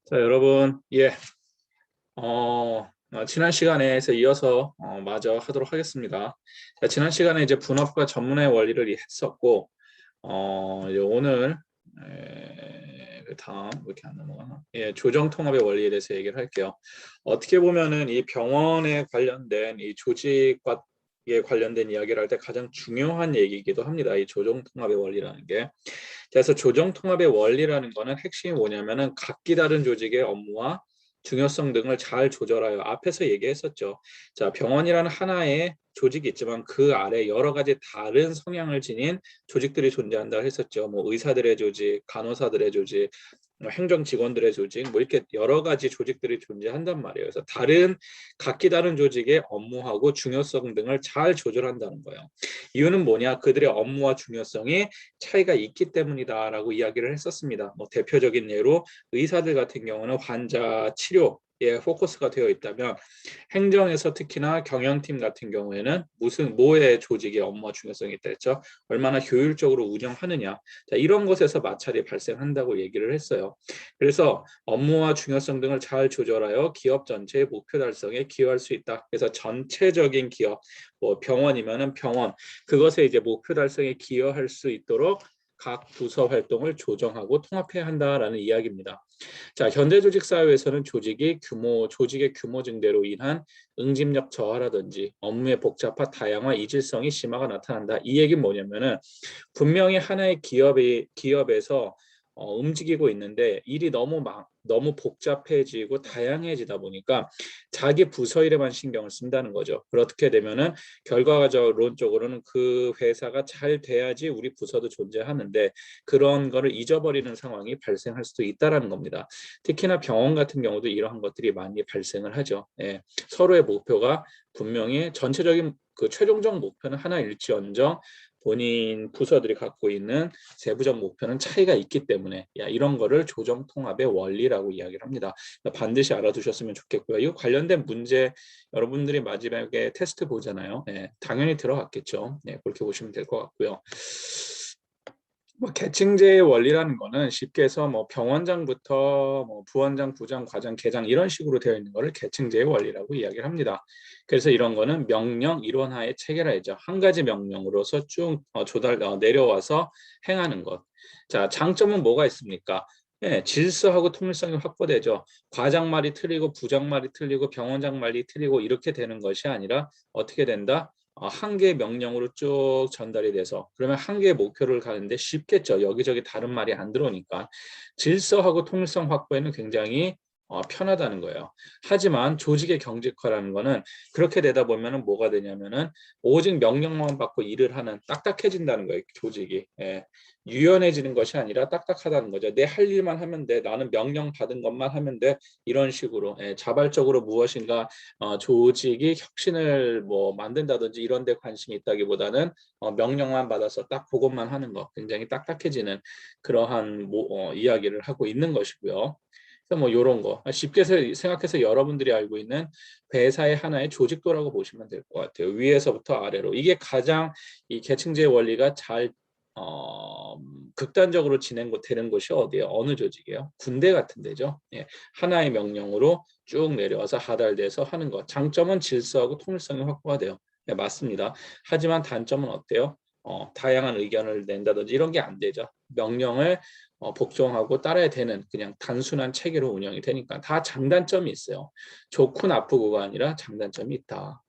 자, 여러분, 지난 시간에서 이어서 마저 하도록 하겠습니다. 자, 지난 시간에 이제 분업과 전문의 원리를 했었고, 이제 오늘 그 다음 이렇게 안 넘어가나? 조정 통합의 원리에 대해서 얘기를 할게요. 어떻게 보면은 이 병원에 관련된 이 조직과 에 관련된 이야기를 할 때 가장 중요한 얘기이기도 합니다. 이 조정 통합의 원리라는 게. 그래서 조정 통합의 원리라는 거는 핵심이 뭐냐면은 각기 다른 조직의 업무와 중요성 등을 잘 조절하여 앞에서 얘기했었죠. 자, 병원이라는 하나의 조직이 있지만 그 아래 여러 가지 다른 성향을 지닌 조직들이 존재한다 했었죠. 뭐 의사들의 조직, 간호사들의 조직, 행정 직원들의 조직, 뭐 이렇게 여러 가지 조직들이 존재한단 말이에요. 그래서 각기 다른 조직의 업무하고 중요성 등을 잘 조절한다는 거예요. 이유는 뭐냐? 그들의 업무와 중요성이 차이가 있기 때문이다라고 이야기를 했었습니다. 뭐 대표적인 예로 의사들 같은 경우는 환자 치료에 포커스가 되어 있다면 행정에서 특히나 경영팀 같은 경우에는 뭐의 조직의 업무와 중요성이 있다 했죠. 얼마나 효율적으로 운영하느냐. 자, 이런 것에서 마찰이 발생한다고 얘기를 했어요. 그래서 업무와 중요성 등을 잘 조절하여 기업 전체의 목표 달성에 기여할 수 있다. 그래서 전체적인 기업, 뭐 병원이면은 병원, 그것에 이제 목표 달성에 기여할 수 있도록 각 부서 활동을 조정하고 통합해야 한다라는 이야기입니다. 자, 현대 조직 사회에서는 조직의 규모 증대로 인한 응집력 저하라든지 업무의 복잡화, 다양화, 이질성이 심화가 나타난다. 이 얘기는 뭐냐면은 분명히 하나의 기업에서 움직이고 있는데 일이 너무 복잡해지고 다양해지다 보니까 자기 부서 일에만 신경을 쓴다는 거죠. 그렇게 되면은 결과론적으로는 그 회사가 잘 돼야지 우리 부서도 존재하는데 그런 거를 잊어버리는 상황이 발생할 수도 있다라는 겁니다. 특히나 병원 같은 경우도 이러한 것들이 많이 발생을 하죠. 예, 서로의 목표가 분명히 전체적인 그 최종적 목표는 하나일지언정 본인 부서들이 갖고 있는 세부적 목표는 차이가 있기 때문에 이런 거를 조정 통합의 원리라고 이야기를 합니다. 반드시 알아두셨으면 좋겠고요. 이거 관련된 문제 여러분들이 마지막에 테스트 보잖아요. 네, 당연히 들어갔겠죠. 네, 그렇게 보시면 될 것 같고요. 뭐 계층제의 원리라는 거는 쉽게 해서 뭐 병원장부터 뭐 부원장, 부장, 과장, 계장 이런 식으로 되어 있는 거를 계층제의 원리라고 이야기를 합니다. 그래서 이런 거는 명령 일원하에 체계라이죠. 한 가지 명령으로서 쭉 내려와서 행하는 것. 자, 장점은 뭐가 있습니까? 예, 질서하고 통일성이 확보되죠. 과장 말이 틀리고 부장 말이 틀리고 병원장 말이 틀리고 이렇게 되는 것이 아니라 어떻게 된다? 한 개의 명령으로 쭉 전달이 돼서 그러면 한 개의 목표를 가는데 쉽겠죠. 여기저기 다른 말이 안 들어오니까 질서하고 통일성 확보에는 굉장히 편하다는 거예요. 하지만 조직의 경직화라는 거는 그렇게 되다 보면은 뭐가 되냐면은 오직 명령만 받고 일을 하는 딱딱해진다는 거예요. 조직이. 예. 유연해지는 것이 아니라 딱딱하다는 거죠. 내 할 일만 하면 돼. 나는 명령 받은 것만 하면 돼. 이런 식으로 자발적으로 무엇인가 조직이 혁신을 뭐 만든다든지 이런 데 관심이 있다기보다는 명령만 받아서 딱 그것만 하는 거 굉장히 딱딱해지는 그러한 이야기를 하고 있는 것이고요. 그래서 뭐 이런 거 쉽게 생각해서 여러분들이 알고 있는 회사의 하나의 조직도라고 보시면 될 것 같아요. 위에서부터 아래로 이게 가장 이 계층제의 원리가 잘 극단적으로 진행되는 곳이 어디예요? 어느 조직이에요? 군대 같은 데죠. 예, 하나의 명령으로 쭉 내려와서 하달돼서 하는 것. 장점은 질서하고 통일성이 확보가 돼요. 네, 맞습니다. 하지만 단점은 어때요? 다양한 의견을 낸다든지 이런 게 안 되죠. 명령을 복종하고 따라야 되는 그냥 단순한 체계로 운영이 되니까 다 장단점이 있어요. 좋고 나쁘고가 아니라 장단점이 있다.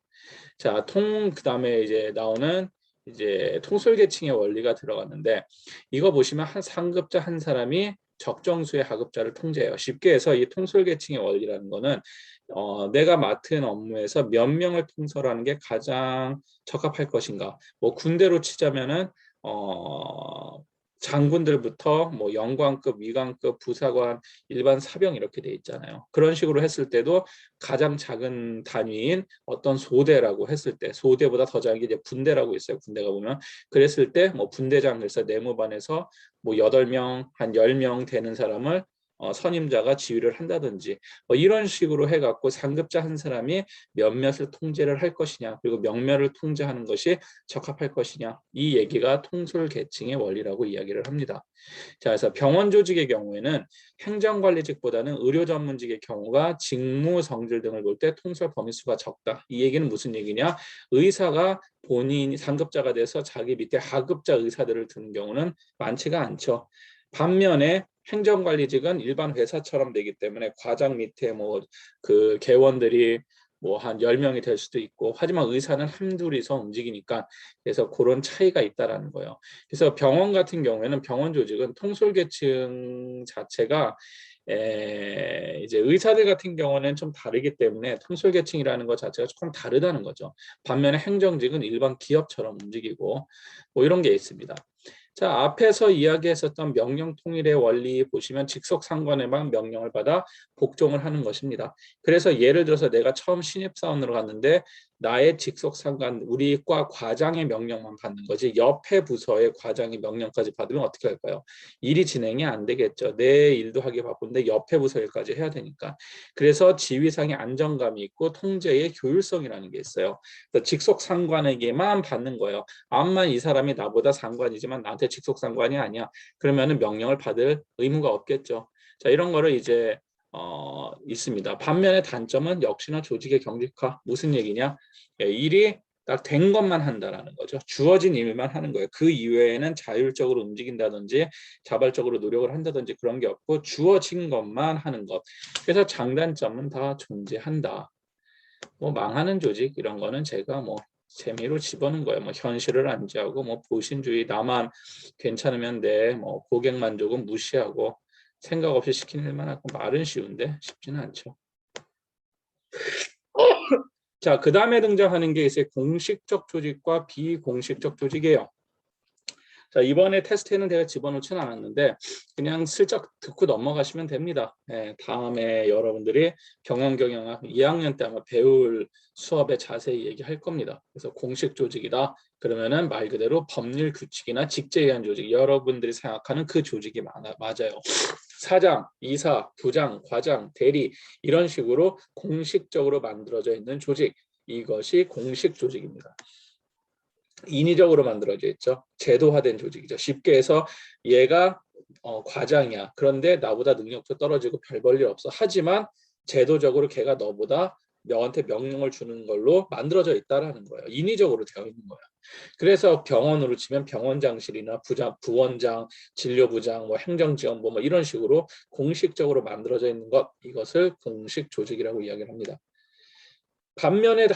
자, 그다음에 이제 나오는 이제 통솔계층의 원리가 들어갔는데 이거 보시면 한 상급자 한 사람이 적정수의 하급자를 통제해요. 쉽게 해서 이 통솔계층의 원리라는 거는 내가 맡은 업무에서 몇 명을 통솔하는 게 가장 적합할 것인가. 뭐 군대로 치자면은 장군들부터 뭐 영관급, 위관급, 부사관, 일반 사병 이렇게 돼 있잖아요. 그런 식으로 했을 때도 가장 작은 단위인 어떤 소대라고 했을 때 소대보다 더 작은 게 이제 분대라고 있어요. 군대가 보면 그랬을 때 뭐 분대장 그래서 내무반에서 뭐 8명, 한 10명 되는 사람을 선임자가 지휘를 한다든지 뭐 이런 식으로 해갖고 상급자 한 사람이 몇몇을 통제를 할 것이냐, 그리고 몇몇을 통제하는 것이 적합할 것이냐, 이 얘기가 통솔계층의 원리라고 이야기를 합니다. 자, 그래서 병원 조직의 경우에는 행정관리직보다는 의료전문직의 경우가 직무 성질 등을 볼 때 통솔 범위수가 적다. 이 얘기는 무슨 얘기냐? 의사가 본인이 상급자가 돼서 자기 밑에 하급자 의사들을 두는 경우는 많지가 않죠. 반면에 행정관리직은 일반 회사처럼 되기 때문에 과장 밑에 뭐 그 개원들이 뭐 한 10명이 될 수도 있고, 하지만 의사는 한둘이서 움직이니까, 그래서 그런 차이가 있다라는 거예요. 그래서 병원 같은 경우에는 병원 조직은 통솔계층 자체가 이제 의사들 같은 경우는 좀 다르기 때문에 통솔계층이라는 것 자체가 조금 다르다는 거죠. 반면에 행정직은 일반 기업처럼 움직이고 뭐 이런 게 있습니다. 자, 앞에서 이야기했었던 명령 통일의 원리 보시면 직속상관에만 명령을 받아 복종을 하는 것입니다. 그래서 예를 들어서 내가 처음 신입사원으로 갔는데 나의 직속상관, 우리 과 과장의 명령만 받는 거지 옆에 부서의 과장의 명령까지 받으면 어떻게 할까요? 일이 진행이 안 되겠죠. 내 일도 하기 바쁜데 옆에 부서 일까지 해야 되니까. 그래서 지휘상의 안정감이 있고 통제의 효율성이라는 게 있어요. 그래서 직속상관에게만 받는 거예요. 암만 이 사람이 나보다 상관이지만 나한테 직속상관이 아니야. 그러면은 명령을 받을 의무가 없겠죠. 자, 이런 거를 이제 있습니다. 반면에 단점은 역시나 조직의 경직화. 무슨 얘기냐? 일이 딱 된 것만 한다라는 거죠. 주어진 일만 하는 거예요. 그 이외에는 자율적으로 움직인다든지 자발적으로 노력을 한다든지 그런 게 없고 주어진 것만 하는 것. 그래서 장단점은 다 존재한다. 뭐 망하는 조직 이런 거는 제가 뭐 재미로 집어넣은 거예요. 뭐 현실을 안지하고 뭐 보신주의, 나만 괜찮으면 돼, 뭐 고객 만족은 무시하고 생각 없이 시키는 일만 하고, 말은 쉬운데 쉽지는 않죠. 자, 그 다음에 등장하는 게 이제 공식적 조직과 비공식적 조직이에요. 자, 이번에 테스트에는 제가 집어넣지는 않았는데 그냥 슬쩍 듣고 넘어가시면 됩니다. 다음에 여러분들이 경영학 2학년 때 아마 배울 수업에 자세히 얘기할 겁니다. 그래서 공식 조직이다. 그러면은 말 그대로 법률 규칙이나 직제에 의한 조직, 여러분들이 생각하는 그 조직이 맞아요. 사장, 이사, 부장, 과장, 대리 이런 식으로 공식적으로 만들어져 있는 조직, 이것이 공식 조직입니다. 인위적으로 만들어져 있죠. 제도화된 조직이죠. 쉽게 해서 얘가 과장이야. 그런데 나보다 능력도 떨어지고 별 볼 일 없어. 하지만 제도적으로 걔가 너한테 명령을 주는 걸로 만들어져 있다라는 거예요. 인위적으로 되어 있는 거예요. 그래서 병원으로 치면 병원장실이나 부원장, 진료부장, 뭐 행정지원부 뭐 이런 식으로 공식적으로 만들어져 있는 것, 이것을 공식 조직이라고 이야기를 합니다. 반면에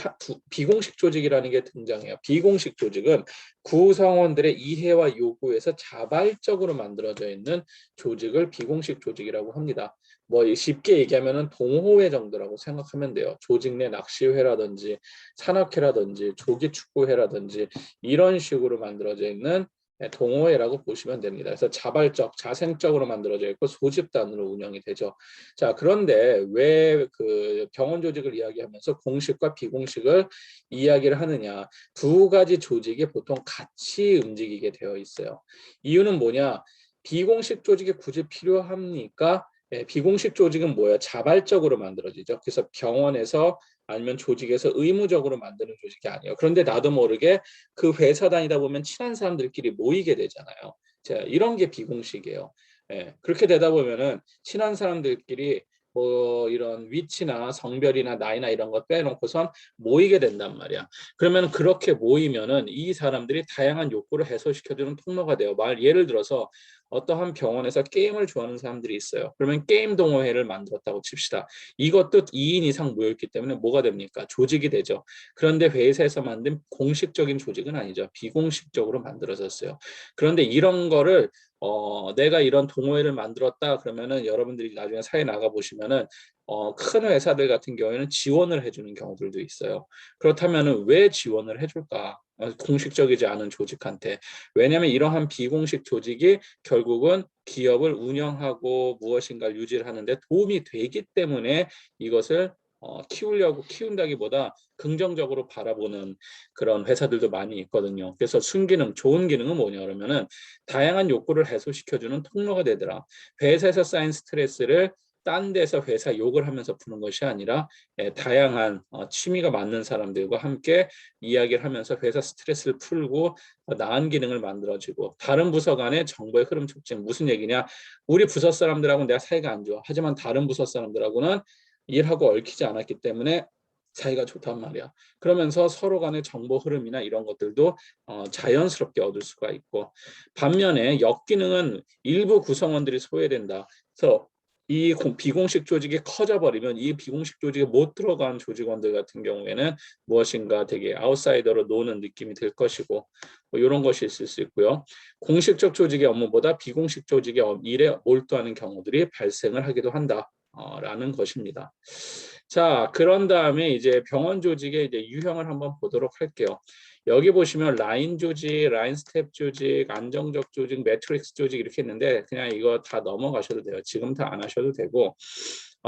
비공식 조직이라는 게 등장해요. 비공식 조직은 구성원들의 이해와 요구에서 자발적으로 만들어져 있는 조직을 비공식 조직이라고 합니다. 뭐 쉽게 얘기하면 동호회 정도라고 생각하면 돼요. 조직 내 낚시회라든지 산악회라든지 조기축구회라든지 이런 식으로 만들어져 있는 동호회라고 보시면 됩니다. 그래서 자발적, 자생적으로 만들어져 있고 소집단으로 운영이 되죠. 자, 그런데 왜 그 병원 조직을 이야기하면서 공식과 비공식을 이야기를 하느냐? 두 가지 조직이 보통 같이 움직이게 되어 있어요. 이유는 뭐냐? 비공식 조직이 굳이 필요합니까? 비공식 조직은 뭐예요? 자발적으로 만들어지죠. 그래서 병원에서 아니면 조직에서 의무적으로 만드는 조직이 아니에요. 그런데 나도 모르게 그 회사 다니다 보면 친한 사람들끼리 모이게 되잖아요. 자, 이런 게 비공식이에요. 그렇게 되다 보면은 친한 사람들끼리 뭐 이런 위치나 성별이나 나이나 이런 것 빼놓고선 모이게 된단 말이야. 그러면 그렇게 모이면은 이 사람들이 다양한 욕구를 해소시켜주는 통로가 돼요. 예를 들어서 어떠한 병원에서 게임을 좋아하는 사람들이 있어요. 그러면 게임 동호회를 만들었다고 칩시다. 이것도 2인 이상 모였기 때문에 뭐가 됩니까? 조직이 되죠. 그런데 회사에서 만든 공식적인 조직은 아니죠. 비공식적으로 만들어졌어요. 그런데 이런 거를 내가 이런 동호회를 만들었다 그러면은 여러분들이 나중에 사회 나가 보시면은 큰 회사들 같은 경우에는 지원을 해주는 경우들도 있어요. 그렇다면은 왜 지원을 해줄까? 공식적이지 않은 조직한테. 왜냐하면 이러한 비공식 조직이 결국은 기업을 운영하고 무엇인가를 유지를 하는데 도움이 되기 때문에 이것을 키우려고 키운다기보다 긍정적으로 바라보는 그런 회사들도 많이 있거든요. 그래서 순기능, 좋은 기능은 뭐냐 그러면은 다양한 욕구를 해소시켜주는 통로가 되더라. 회사에서 쌓인 스트레스를 딴 데서 회사 욕을 하면서 푸는 것이 아니라 다양한 취미가 맞는 사람들과 함께 이야기를 하면서 회사 스트레스를 풀고 나은 기능을 만들어지고 다른 부서 간의 정보의 흐름 촉진. 무슨 얘기냐? 우리 부서 사람들하고는 내가 사이가 안 좋아. 하지만 다른 부서 사람들하고는 일하고 얽히지 않았기 때문에 사이가 좋단 말이야. 그러면서 서로 간의 정보 흐름이나 이런 것들도 자연스럽게 얻을 수가 있고, 반면에 역기능은 일부 구성원들이 소외된다. 그래서 이 비공식 조직이 커져버리면 이 비공식 조직에 못 들어간 조직원들 같은 경우에는 무엇인가 되게 아웃사이더로 노는 느낌이 들 것이고, 뭐 이런 것이 있을 수 있고요. 공식적 조직의 업무보다 비공식 조직의 일에 몰두하는 경우들이 발생을 하기도 한다. 라는 것입니다. 자, 그런 다음에 이제 병원 조직의 이제 유형을 한번 보도록 할게요. 여기 보시면 라인 조직, 라인 스텝 조직, 안정적 조직, 매트릭스 조직 이렇게 있는데 그냥 이거 다 넘어가셔도 돼요. 지금 다 안 하셔도 되고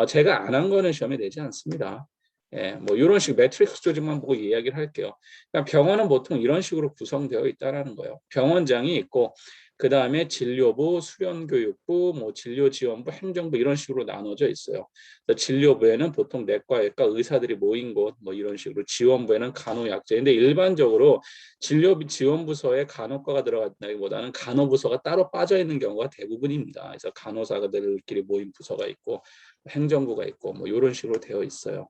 제가 안 한 거는 시험에 내지 않습니다. 예, 뭐 이런 식 매트릭스 조직만 보고 이야기를 할게요. 그러니까 병원은 보통 이런 식으로 구성되어 있다라는 거예요. 병원장이 있고 그 다음에 진료부, 수련교육부, 뭐 진료지원부, 행정부 이런 식으로 나눠져 있어요. 진료부에는 보통 내과, 외과 의사들이 모인 곳, 뭐 이런 식으로 지원부에는 간호약제. 근데 일반적으로 진료비 지원부서에 간호과가 들어간다기보다는 간호부서가 따로 빠져 있는 경우가 대부분입니다. 그래서 간호사들끼리 모인 부서가 있고 행정부가 있고 뭐 이런 식으로 되어 있어요.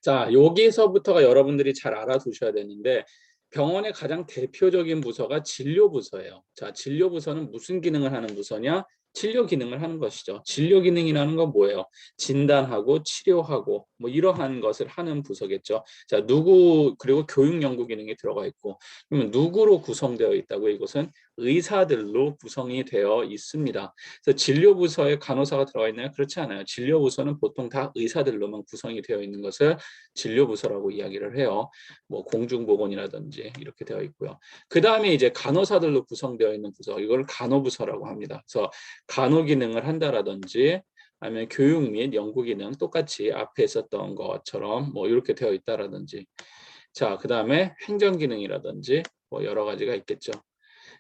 자, 여기서부터가 여러분들이 잘 알아두셔야 되는데 병원의 가장 대표적인 부서가 진료부서예요. 자, 진료부서는 무슨 기능을 하는 부서냐? 진료 기능을 하는 것이죠. 진료 기능이라는 건 뭐예요? 진단하고 치료하고 뭐 이러한 것을 하는 부서겠죠. 자, 그리고 교육 연구 기능이 들어가 있고, 그러면 누구로 구성되어 있다고? 이것은 의사들로 구성이 되어 있습니다. 그래서 진료부서에 간호사가 들어가 있나요? 그렇지 않아요. 진료부서는 보통 다 의사들로만 구성이 되어 있는 것을 진료부서라고 이야기를 해요. 뭐 공중보건이라든지 이렇게 되어 있고요. 그 다음에 이제 간호사들로 구성되어 있는 부서, 이걸 간호부서라고 합니다. 그래서 간호 기능을 한다라든지 아니면 교육 및 연구 기능 똑같이 앞에 있었던 것처럼 뭐 이렇게 되어 있다라든지, 자, 그 다음에 행정 기능이라든지 뭐 여러 가지가 있겠죠.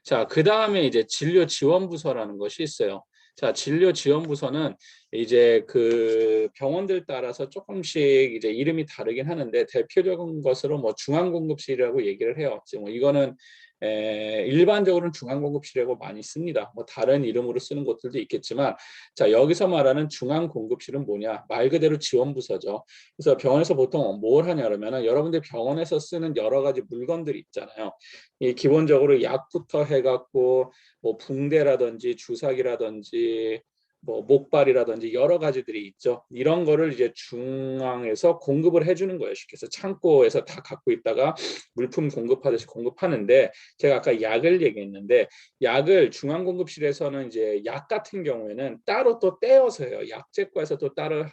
자, 그 다음에 이제 진료지원부서라는 것이 있어요. 자, 진료지원부서는 이제 그 병원들 따라서 조금씩 이제 이름이 다르긴 하는데 대표적인 것으로 뭐 중앙공급실이라고 얘기를 해요. 뭐 이거는 일반적으로는 중앙공급실이라고 많이 씁니다. 뭐 다른 이름으로 쓰는 곳들도 있겠지만, 자, 여기서 말하는 중앙공급실은 뭐냐? 말 그대로 지원부서죠. 그래서 병원에서 보통 뭘 하냐 그러면은 여러분들 병원에서 쓰는 여러 가지 물건들이 있잖아요. 이 기본적으로 약부터 해갖고 뭐 붕대라든지 주사기라든지 뭐 목발이라든지 여러 가지들이 있죠. 이런 거를 이제 중앙에서 공급을 해주는 거예요. 쉽게 해서 창고에서 다 갖고 있다가 물품 공급하듯이 공급하는데, 제가 아까 약을 얘기했는데 약을 중앙공급실에서는 이제 약 같은 경우에는 따로 또 떼어서 해요. 약제과에서 또 따로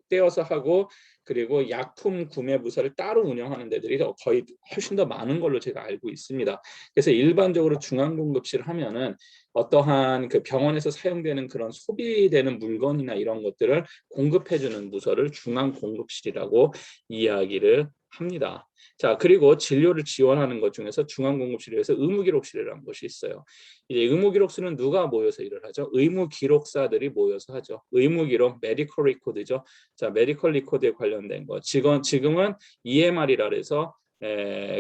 떼어서 하고, 그리고 약품 구매 부서를 따로 운영하는 데들이 거의 훨씬 더 많은 걸로 제가 알고 있습니다. 그래서 일반적으로 중앙공급실 하면은 어떠한 그 병원에서 사용되는 그런 소비되는 물건이나 이런 것들을 공급해주는 부서를 중앙공급실이라고 이야기를 합니다. 자, 그리고 진료를 지원하는 것 중에서 중앙공급실에서 의무기록실이라는 것이 있어요. 이제 의무기록실은 누가 모여서 일을 하죠? 의무기록사들이 모여서 하죠. 의무기록, 메디컬 리코드죠. 자, 메디컬 리코드에 관련된 거. 지금은 EMR이라 해서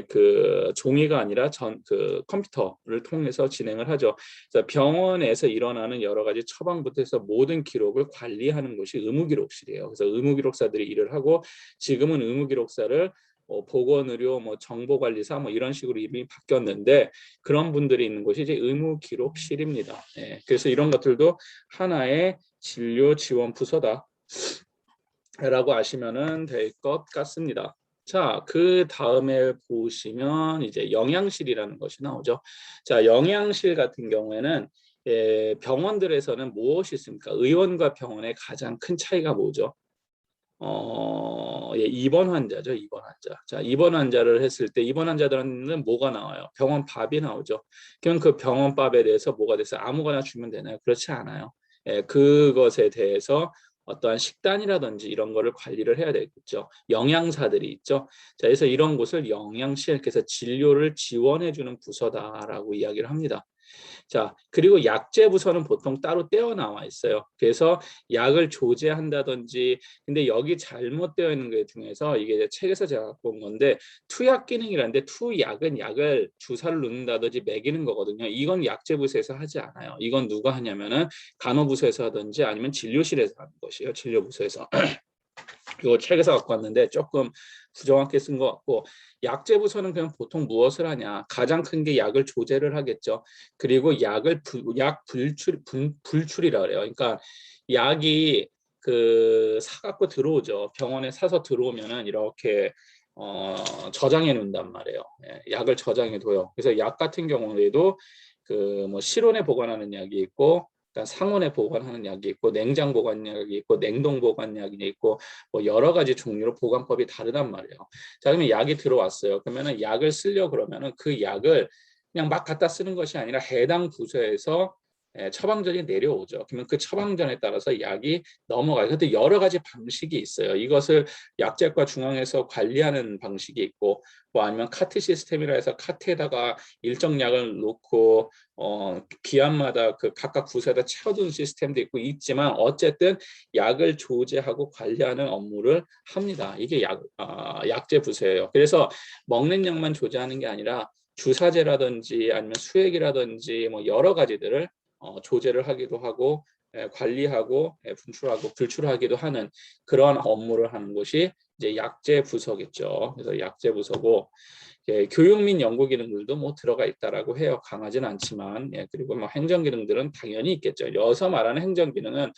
그 종이가 아니라 그 컴퓨터를 통해서 진행을 하죠. 그래서 병원에서 일어나는 여러 가지 처방부터 해서 모든 기록을 관리하는 것이 의무기록실이에요. 그래서 의무기록사들이 일을 하고, 지금은 의무기록사를 보건의료, 뭐 정보관리사 뭐 이런 식으로 이름이 바뀌었는데 그런 분들이 있는 곳이 이제 의무기록실입니다. 그래서 이런 것들도 하나의 진료 지원 부서다 라고 아시면 될 것 같습니다. 자, 그 다음에 보시면 이제 영양실이라는 것이 나오죠. 자, 영양실 같은 경우에는 병원들에서는 무엇이 있습니까? 의원과 병원의 가장 큰 차이가 뭐죠? 입원 환자죠. 입원 환자. 자, 입원 환자를 했을 때 입원 환자들은 뭐가 나와요? 병원밥이 나오죠. 그럼 그 병원밥에 대해서 뭐가 됐어요? 아무거나 주면 되나요? 그렇지 않아요. 그것에 대해서 어떠한 식단이라든지 이런 거를 관리를 해야 되겠죠. 영양사들이 있죠. 자, 그래서 이런 곳을 영양실, 그래서 진료를 지원해주는 부서다라고 이야기를 합니다. 자, 그리고 약제 부서는 보통 따로 떼어 나와 있어요. 그래서 약을 조제한다든지, 근데 여기 잘못되어 있는 것 중에서 이게 이제 책에서 제가 갖고 온 건데, 투약 기능이라는데 투약은 약을 주사를 놓는다든지 먹이는 거거든요. 이건 약제 부서에서 하지 않아요. 이건 누가 하냐면은 간호부서에서 하든지 아니면 진료실에서 하는 것이에요. 진료부서에서. 이거 책에서 갖고 왔는데 조금 부정확하게 쓴 것 같고, 약제 부서는 그냥 보통 무엇을 하냐, 가장 큰 게 약을 조제를 하겠죠. 그리고 약 불출이라 그래요. 그러니까 약이 그 사갖고 들어오죠. 병원에 사서 들어오면은 이렇게 저장해 놓는단 말이에요. 예, 약을 저장해 둬요. 그래서 약 같은 경우에도 그 뭐 실온에 보관하는 약이 있고, 그러니까 상온에 보관하는 약이 있고, 냉장 보관약이 있고, 냉동 보관약이 있고, 뭐 여러 가지 종류로 보관법이 다르단 말이에요. 자, 그러면 약이 들어왔어요. 그러면은 약을 쓰려 그러면은 그 약을 그냥 막 갖다 쓰는 것이 아니라 해당 부서에서 처방전이 내려오죠. 그러면 그 처방전에 따라서 약이 넘어가요. 그런데 여러 가지 방식이 있어요. 이것을 약제과 중앙에서 관리하는 방식이 있고, 뭐 아니면 카트 시스템이라 해서 카트에다가 일정 약을 놓고 기한마다 그 각각 부서에다 채워두는 시스템도 있지만, 어쨌든 약을 조제하고 관리하는 업무를 합니다. 이게 약제 부서예요. 그래서 먹는 약만 조제하는 게 아니라 주사제라든지 아니면 수액이라든지 뭐 여러 가지들을 조제를 하기도 하고, 관리하고, 분출하고 불출하기도 하는 그런 업무를 하는 곳이 이제 약제 부서겠죠. 그래서 약제 부서고, 교육 및 연구 기능들도 뭐 들어가 있다라고 해요. 강하진 않지만, 그리고 뭐 행정 기능들은 당연히 있겠죠. 여기서 말하는 행정 기능은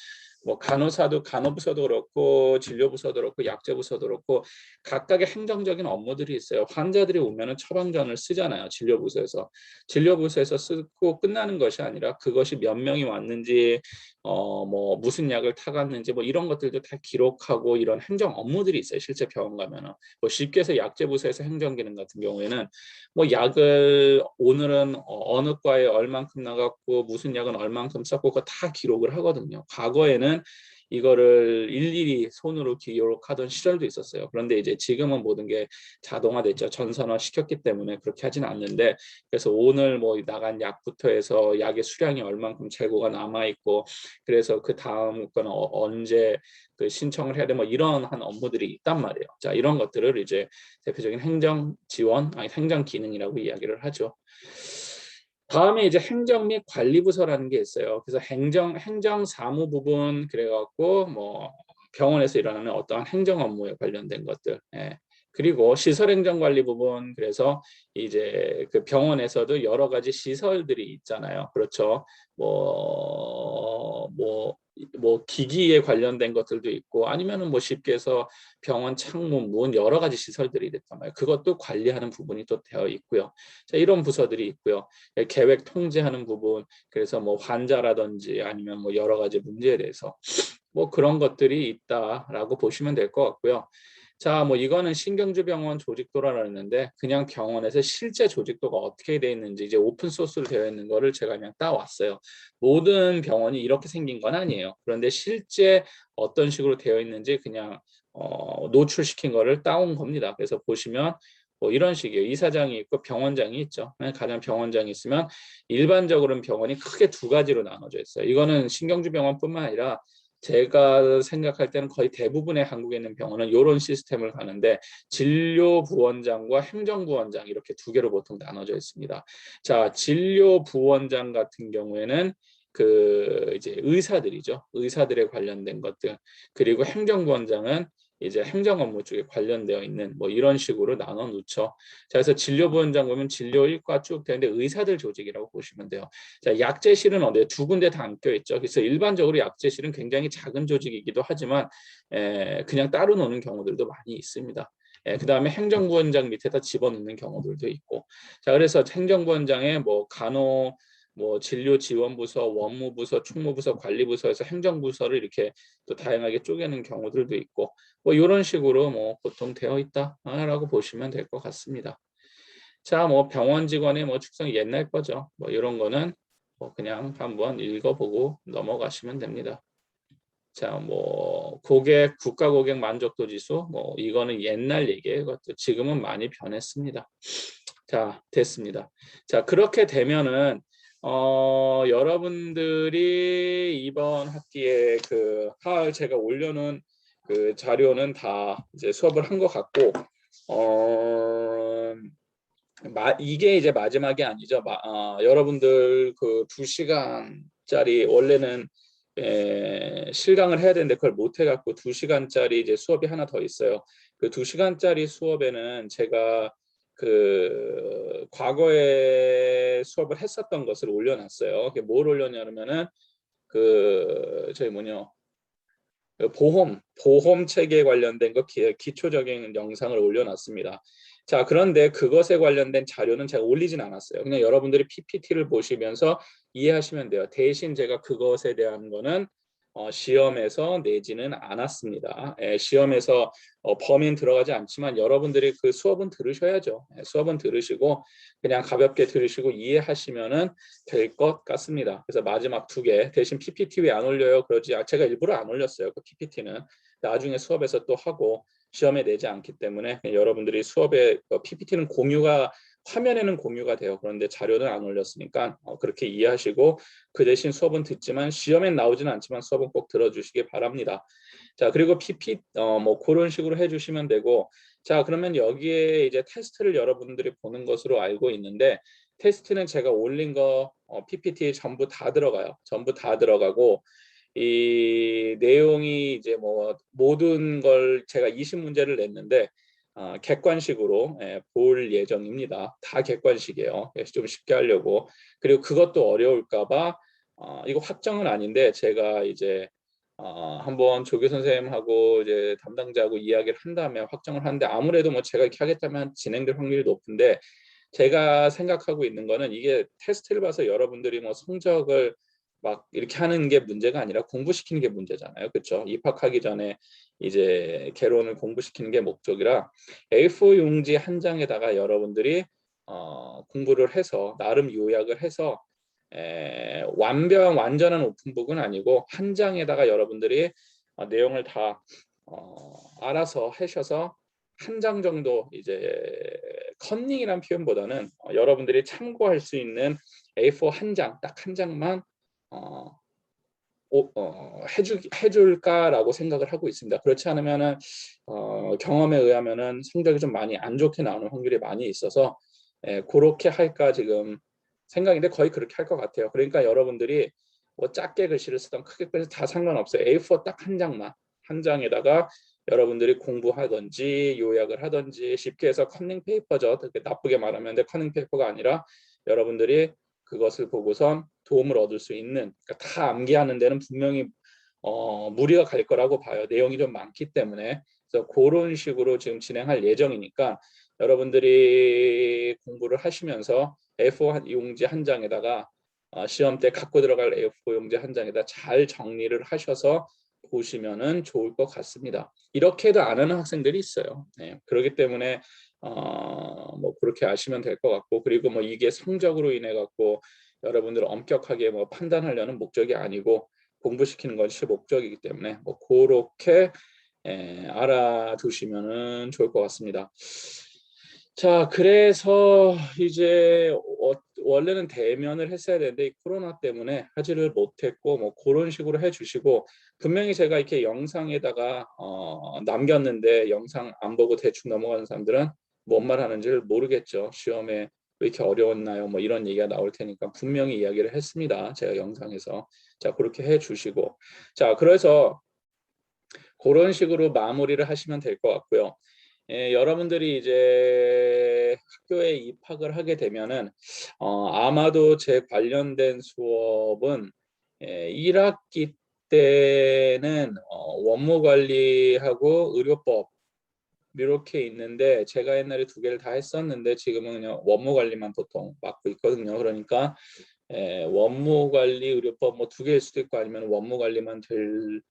뭐 간호사도, 간호부서도 그렇고 진료부서도 그렇고 약제부서도 그렇고 각각의 행정적인 업무들이 있어요. 환자들이 오면은 처방전을 쓰잖아요. 진료부서에서 쓰고 끝나는 것이 아니라 그것이 몇 명이 왔는지, 뭐 무슨 약을 타갔는지 뭐 이런 것들도 다 기록하고, 이런 행정 업무들이 있어요. 실제 병원 가면은 뭐 쉽게 해서 약제부서에서 행정 기능 같은 경우에는 뭐 약을 오늘은 어느 과에 얼만큼 나갔고 무슨 약은 얼만큼 썼고 그거 다 기록을 하거든요. 과거에는 이거를 일일이 손으로 기록하던 시절도 있었어요. 그런데 이제 지금은 모든 게 자동화됐죠. 전산화 시켰기 때문에 그렇게 하지는 않는데, 그래서 오늘 뭐 나간 약부터 해서 약의 수량이 얼만큼 재고가 남아 있고, 그래서 그 다음 건 언제 그 신청을 해야 돼, 뭐 이런 한 업무들이 있단 말이에요. 자, 이런 것들을 이제 대표적인 행정 지원, 아니 행정 기능이라고 이야기를 하죠. 다음에 이제 행정 및 관리부서라는 게 있어요. 그래서 행정 사무 부분, 그래갖고 뭐 병원에서 일어나는 어떠한 행정 업무에 관련된 것들. 그리고 시설행정관리 부분, 그래서 이제 그 병원에서도 여러 가지 시설들이 있잖아요. 그렇죠. 뭐 기기에 관련된 것들도 있고, 아니면은 뭐 쉽게 해서 병원 창문, 문 여러 가지 시설들이 있단 말이에요. 그것도 관리하는 부분이 또 되어 있고요. 자, 이런 부서들이 있고요. 계획 통제하는 부분, 그래서 뭐 환자라든지 아니면 뭐 여러 가지 문제에 대해서 뭐 그런 것들이 있다라고 보시면 될 것 같고요. 자, 뭐 이거는 신경주병원 조직도라고 하는데, 그냥 병원에서 실제 조직도가 어떻게 되어 있는지 이제 오픈 소스로 되어 있는 거를 제가 그냥 따왔어요. 모든 병원이 이렇게 생긴 건 아니에요. 그런데 실제 어떤 식으로 되어 있는지 그냥 노출시킨 거를 따온 겁니다. 그래서 보시면 뭐 이런 식이에요. 이사장이 있고 병원장이 있죠. 가장 병원장이 있으면 일반적으로는 병원이 크게 두 가지로 나눠져 있어요. 이거는 신경주병원뿐만 아니라 제가 생각할 때는 거의 대부분의 한국에 있는 병원은 이런 시스템을 가는데, 진료부원장과 행정부원장 이렇게 두 개로 보통 나눠져 있습니다. 자, 진료부원장 같은 경우에는 그 이제 의사들이죠. 의사들에 관련된 것들. 그리고 행정부원장은 이제 행정 업무 쪽에 관련되어 있는 뭐 이런 식으로 나눠 놓죠. 자, 그래서 진료부원장 보면 진료 일과 쭉 되는데 의사들 조직이라고 보시면 돼요. 자, 약제실은 어디에 두 군데 다 껴 있죠. 그래서 일반적으로 약제실은 굉장히 작은 조직이기도 하지만 그냥 따로 노는 경우들도 많이 있습니다. 그다음에 행정부원장 밑에다 집어넣는 경우들도 있고. 자, 그래서 행정부원장에 뭐 간호, 뭐 진료지원부서, 원무부서, 총무부서, 관리부서에서 행정부서를 이렇게 또 다양하게 쪼개는 경우들도 있고, 뭐 이런 식으로 뭐 보통 되어 있다라고 보시면 될 것 같습니다. 자, 뭐 병원 직원의 뭐 축성 옛날 거죠. 뭐 이런 거는 뭐 그냥 한번 읽어보고 넘어가시면 됩니다. 자, 뭐 고객 국가 고객 만족도 지수 뭐 이거는 옛날 얘기예요. 지금은 많이 변했습니다. 자, 됐습니다. 자, 그렇게 되면은 여러분들이 이번 학기에 그 하을 제가 올려놓은 그 자료는 다 이제 수업을 한 것 같고 이게 이제 마지막이 아니죠. 여러분들 그 2시간짜리 원래는 실강을 해야 되는데 그걸 못 해갖고 2시간짜리 이제 수업이 하나 더 있어요. 그 2시간짜리 수업에는 제가 그 과거에 수업을 했었던 것을 올려놨어요. 그게 뭘 올렸냐면은 그 저희 뭐냐 그 보험 체계에 관련된 거 기초적인 영상을 올려놨습니다. 자, 그런데 그것에 관련된 자료는 제가 올리진 않았어요. 그냥 여러분들이 PPT를 보시면서 이해하시면 돼요. 대신 제가 그것에 대한 거는 시험에서 내지는 않았습니다. 시험에서 범위는 들어가지 않지만 여러분들이 그 수업은 들으셔야죠. 수업은 들으시고 그냥 가볍게 들으시고 이해하시면은 될 것 같습니다. 그래서 마지막 2개 대신 PPT 왜 안 올려요? 그러지 제가 일부러 안 올렸어요. 그 PPT는 나중에 수업에서 또 하고 시험에 내지 않기 때문에 여러분들이 수업에 PPT는 공유가 화면에는 공유가 돼요. 그런데 자료는 안 올렸으니까 그렇게 이해하시고 그 대신 수업은 듣지만 시험엔 나오지는 않지만 수업은 꼭 들어주시기 바랍니다. 자, 그리고 뭐 그런 식으로 해주시면 되고 자, 그러면 여기에 이제 테스트를 여러분들이 보는 것으로 알고 있는데 테스트는 제가 올린 거 PPT에 전부 다 들어가요. 전부 다 들어가고 이 내용이 이제 뭐 모든 걸 제가 20문제를 냈는데 객관식으로 볼 예정입니다. 다 객관식이에요. 그래서 좀 쉽게 하려고. 그리고 그것도 어려울까 봐 이거 확정은 아닌데 제가 이제 한번 조교 선생님하고 이제 담당자하고 이야기를 한 다음에 확정을 하는데 아무래도 뭐 제가 이렇게 하겠다면 진행될 확률이 높은데 제가 생각하고 있는 거는 이게 테스트를 봐서 여러분들이 뭐 성적을 막 이렇게 하는 게 문제가 아니라 공부시키는 게 문제잖아요. 그렇죠? 입학하기 전에 이제 개론을 공부시키는 게 목적이라 A4 용지 한 장에다가 여러분들이 공부를 해서 나름 요약을 해서 완전한 오픈북은 아니고 한 장에다가 여러분들이 내용을 다 알아서 하셔서 한 장 정도 이제 컨닝이란 표현보다는 여러분들이 참고할 수 있는 A4 한 장, 딱 한 장만 해줄까라고 생각을 하고 있습니다. 그렇지 않으면은 경험에 의하면은 성적이 좀 많이 안 좋게 나오는 확률이 많이 있어서 그렇게 할까 지금 생각인데 거의 그렇게 할 것 같아요. 그러니까 여러분들이 뭐 작게 글씨를 쓰던 크게 글씨 다 상관없어요. A4 딱 한 장만 한 장에다가 여러분들이 공부하든지 요약을 하든지 쉽게 해서 커닝 페이퍼죠. 그렇게 나쁘게 말하면 근데 커닝 페이퍼가 아니라 여러분들이 그것을 보고선 도움을 얻을 수 있는 그러니까 다 암기하는 데는 분명히 무리가 갈 거라고 봐요. 내용이 좀 많기 때문에 그래서 그런 식으로 지금 진행할 예정이니까 여러분들이 공부를 하시면서 A4 용지 한 장에다가 시험 때 갖고 들어갈 A4 용지 한 장에다 잘 정리를 하셔서 보시면은 좋을 것 같습니다. 이렇게도 안 하는 학생들이 있어요. 네, 그렇기 때문에 뭐 그렇게 아시면 될 것 같고 그리고 뭐 이게 성적으로 인해 갖고 여러분들 엄격하게 뭐 판단하려는 목적이 아니고 공부시키는 것이 목적이기 때문에 뭐 그렇게 알아두시면은 좋을 것 같습니다. 자, 그래서 이제 원래는 대면을 했어야 되는데 코로나 때문에 하지를 못했고 뭐 그런 식으로 해주시고 분명히 제가 이렇게 영상에다가 남겼는데 영상 안 보고 대충 넘어가는 사람들은 뭔 말 하는지를 모르겠죠. 시험에 왜 이렇게 어려웠나요? 뭐 이런 얘기가 나올 테니까 분명히 이야기를 했습니다. 제가 영상에서. 자, 그렇게 해주시고. 자, 그래서 그런 식으로 마무리를 하시면 될 것 같고요. 여러분들이 이제 학교에 입학을 하게 되면은 아마도 제 관련된 수업은 1학기 때는 원무관리하고 의료법 이렇게 있는데 제가 옛날에 2개를 다 했었는데 지금은 그냥 원무관리만 보통 맡고 있거든요. 그러니까 원무관리 의료법 뭐 2개일 수도 있고 아니면 원무관리만 될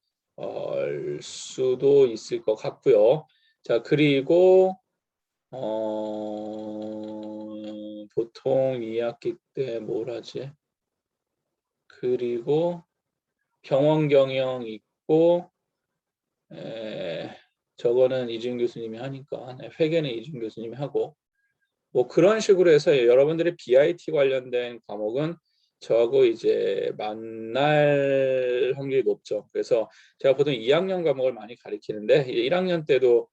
수도 있을 것 같고요. 자, 그리고 보통 2학기 때 뭘 하지? 그리고 병원 경영 있고 했고, 저거는 이준 교수님이 하니까, 회계는 이준 교수님이 하고, 뭐 그런 식으로 해서 여러분들의 BIT 관련된 과목은 저하고 이제 만날 확률이 높죠. 그래서 제가 보통 2학년 과목을 많이 가르치는데 1학년 때도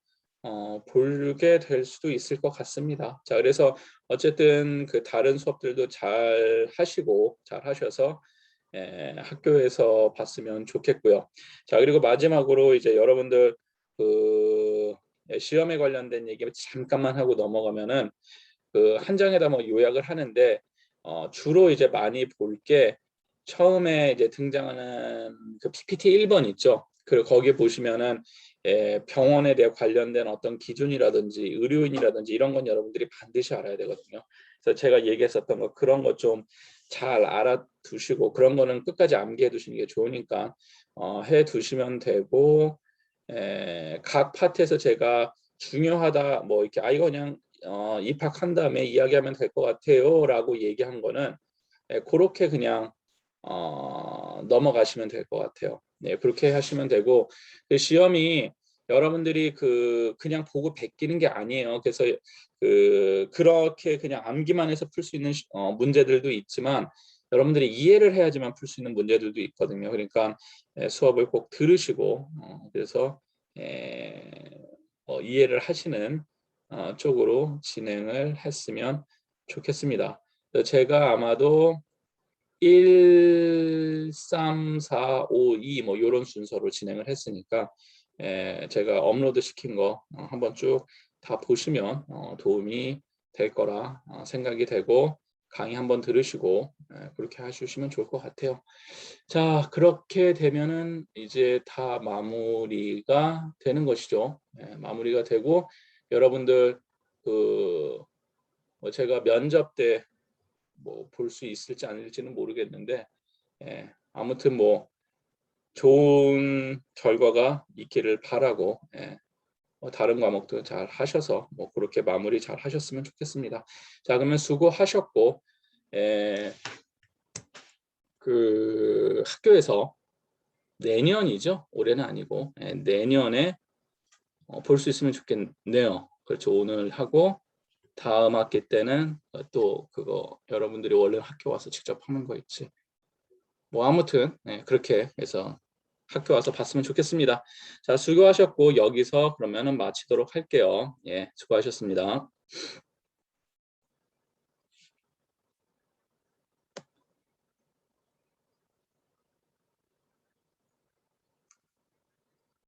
보게 될 수도 있을 것 같습니다. 자, 그래서 어쨌든 그 다른 수업들도 잘 하시고 잘 하셔서 학교에서 봤으면 좋겠고요. 자, 그리고 마지막으로 이제 여러분들 그 시험에 관련된 얘기 잠깐만 하고 넘어가면은 그 한 장에다 뭐 요약을 하는데 주로 이제 많이 볼 게 처음에 이제 등장하는 그 PPT 1번 있죠. 그리고 거기에 보시면은 병원에 대해 관련된 어떤 기준이라든지 의료인이라든지 이런 건 여러분들이 반드시 알아야 되거든요. 그래서 제가 얘기했었던 거 그런 거 좀 잘 알아두시고 그런 거는 끝까지 암기해 두시는 게 좋으니까 해 두시면 되고 각 파트에서 제가 중요하다 뭐 이렇게 이거 그냥 입학한 다음에 이야기하면 될 것 같아요 라고 얘기한 거는 그렇게 그냥 넘어가시면 될 것 같아요. 네, 그렇게 하시면 되고 그 시험이 여러분들이 그냥 보고 베끼는 게 아니에요. 그래서 그렇게 그냥 암기만 해서 풀 수 있는 문제들도 있지만 여러분들이 이해를 해야지만 풀 수 있는 문제들도 있거든요. 그러니까 수업을 꼭 들으시고 그래서 이해를 하시는 쪽으로 진행을 했으면 좋겠습니다. 제가 아마도 1, 3, 4, 5, 2 뭐 이런 순서로 진행을 했으니까 제가 업로드 시킨 거 한번 쭉 다 보시면 도움이 될 거라 생각이 되고 강의 한번 들으시고 그렇게 하시면 좋을 것 같아요. 자, 그렇게 되면은 이제 다 마무리가 되는 것이죠. 마무리가 되고 여러분들 뭐 제가 면접 때 뭐 볼 수 있을지 아닐지는 모르겠는데 아무튼 뭐 좋은 결과가 있기를 바라고 다른 과목도 잘 하셔서 뭐 그렇게 마무리 잘 하셨으면 좋겠습니다. 자, 그러면 수고하셨고 그 학교에서 내년이죠. 올해는 아니고 내년에 볼 수 있으면 좋겠네요. 그렇죠. 오늘 하고 다음 학기 때는 또 그거 여러분들이 원래 학교 와서 직접 하는 거 있지. 뭐 아무튼 그렇게 해서 학교 와서 봤으면 좋겠습니다. 자, 수고하셨고 여기서 그러면은 마치도록 할게요. 예, 수고하셨습니다.